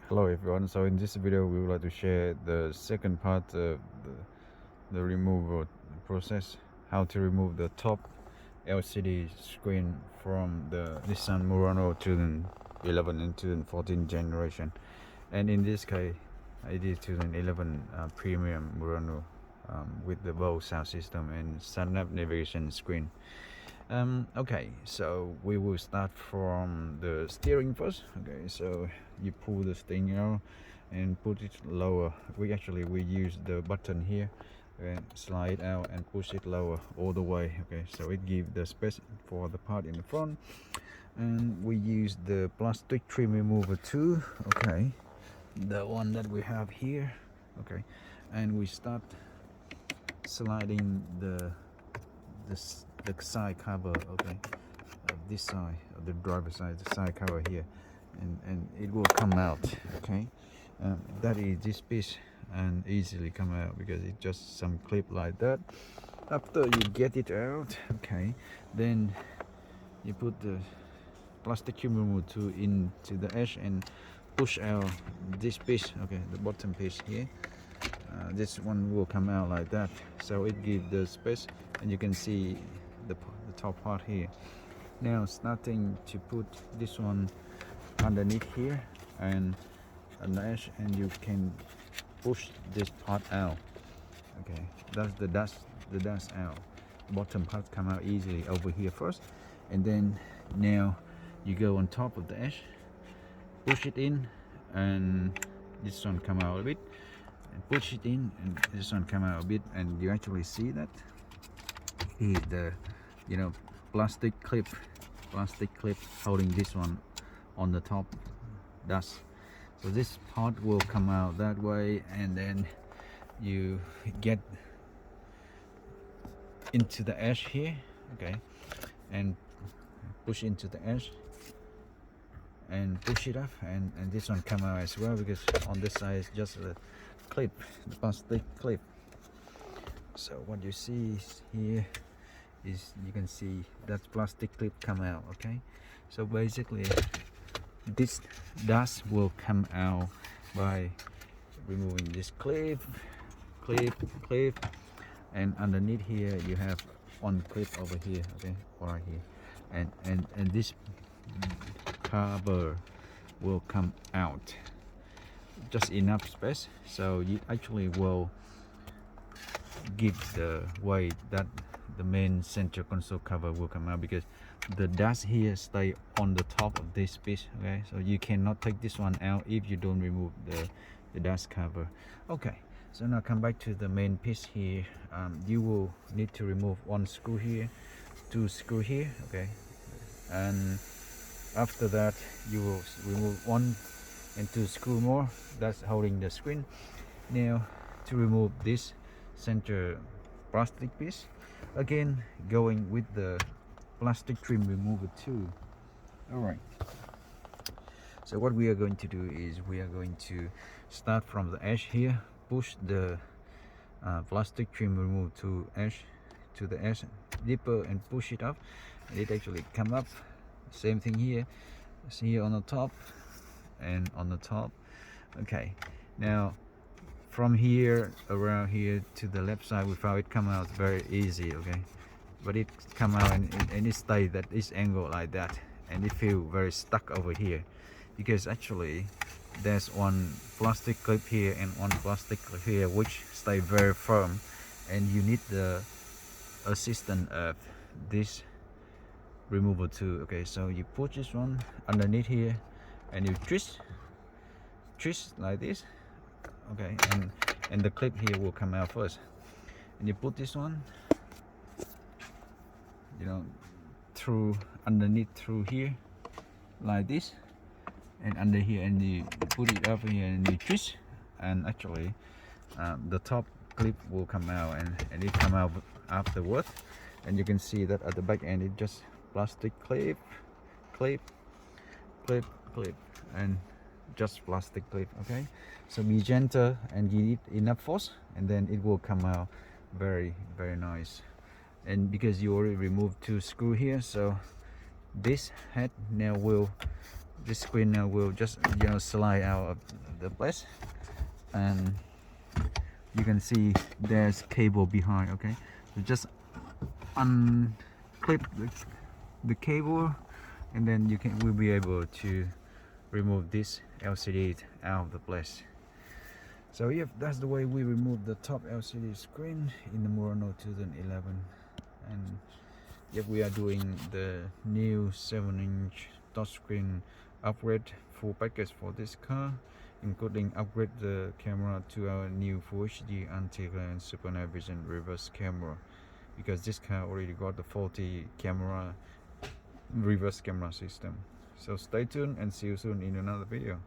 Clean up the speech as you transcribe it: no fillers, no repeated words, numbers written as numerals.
Hello everyone, so in this video we would like to share the second part of the removal process, how to remove the top LCD screen from the Nissan Murano 2011 and 2014 generation. And in this case it is 2011 premium Murano with the BOSE sound system and sat-nav navigation screen. Okay, so we will start from the steering first. Okay, so you pull the steering out and put it lower. We use the button here and slide out and push it lower all the way. Okay, so it gives the space for the part in the front. And we use the plastic trim remover too. Okay, the one that we have here. Okay, and we start sliding the side cover, okay, this side of the driver's side, the side cover here, and it will come out. Okay, that is this piece, and easily come out because it's just some clip like that. After you get it out, okay, then you put the plastic trim remover tool into the edge and push out this piece, okay, the bottom piece here. This one will come out like that, so it gives the space, and you can see the top part here. Now starting to put this one underneath here and on the edge, and you can push this part out. Okay, that's the dust out. Bottom part come out easily over here first, and then now you go on top of the edge, push it in, and this one come out a bit, and push it in, and this one come out a bit, and you actually see that is the plastic clip holding this one on the top dust. So this part will come out that way, and then you get into the edge here, okay, and push into the edge and push it up, and this one come out as well, because on this side is just a clip, the plastic clip. So what you see here is, you can see that plastic clip come out. Okay, so basically this dust will come out by removing this clip, and underneath here you have one clip over here, okay, right here, and this cover will come out just enough space, so you actually will give the way that the main center console cover will come out, because the dust here stay on the top of this piece. Okay, so you cannot take this one out if you don't remove the dust cover. Okay, so now come back to the main piece here. You will need to remove one screw here, two screw here, okay, and after that you will remove one and two screw more that's holding the screen. Now to remove this center plastic piece, again going with the plastic trim remover too. All right, so what we are going to do is we are going to start from the edge here, push the plastic trim remover to the edge deeper, and push it up, and it actually come up. Same thing here, it's here on the top and on the top. Okay, now from here around here to the left side, we found it come out very easy. Okay, but it come out and it stay at this angle like that, and it feel very stuck over here, because actually there's one plastic clip here and one plastic clip here which stay very firm, and you need the assistance of this removal too. Okay, so you put this one underneath here and you twist like this. Okay, and the clip here will come out first, and you put this one through underneath through here like this, and under here, and you put it up here and you twist, and actually the top clip will come out, and it come out afterwards. And you can see that at the back end it just plastic clip, and just plastic clip. Okay, so be gentle and give it enough force, and then it will come out very nice. And because you already removed two screw here, so this head now will this screen now will just slide out of the place, and you can see there's cable behind. Okay, so just unclip the cable, and then will be able to remove this LCD out of the place. So yeah, that's the way we remove the top LCD screen in the Murano 2011. And if we are doing the new 7-inch touchscreen upgrade full package for this car, including upgrade the camera to our new Full HD anti-glare and Super Night Vision reverse camera, because this car already got the faulty camera reverse camera system. So stay tuned and see you soon in another video.